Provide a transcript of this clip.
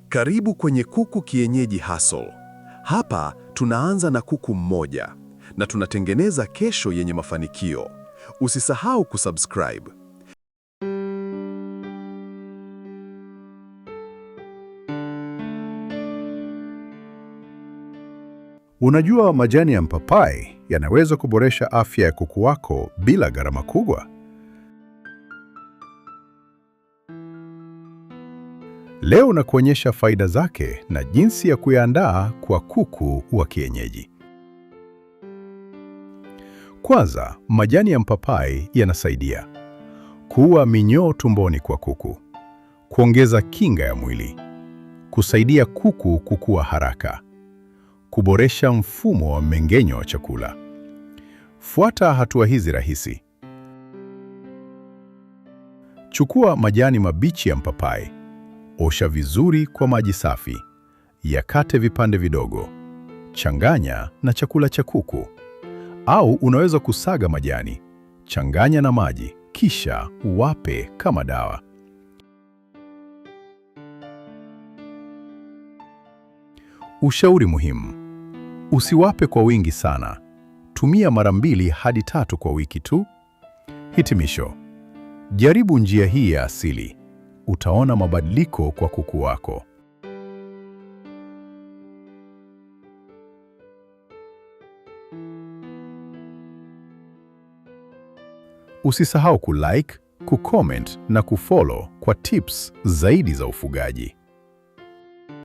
Karibu kwenye Kuku Kienyeji Hustle. Hapa tunaanza na kuku mmoja na tunatengeneza kesho yenye mafanikio. Usisahau kusubscribe. Unajua majani ya mpapai yanaweza kuboresha afya ya kuku wako bila gharama kubwa? Leo nakuonyesha faida zake na jinsi ya kuyaandaa kwa kuku wa kienyeji. Kwanza, majani ya mpapai yanasaidia kuua minyoo tumboni kwa kuku, kuongeza kinga ya mwili, kusaidia kuku kukua haraka, kuboresha mfumo wa mmeng'enyo wa chakula. Fuata hatua hizi rahisi. Chukua majani mabichi ya mpapai, osha vizuri kwa maji safi, yakate vipande vidogo, changanya na chakula cha kuku. Au unaweza kusaga majani, changanya na maji, kisha uwape kama dawa. Ushauri muhimu: usiwape kwa wingi sana. Tumia mara 2 hadi 3 kwa wiki tu. Hitimisho: jaribu njia hii ya asili. Utaona mabadiliko kwa kuku wako. Usisahau kulike, kucomment na kufollow kwa tips zaidi za ufugaji.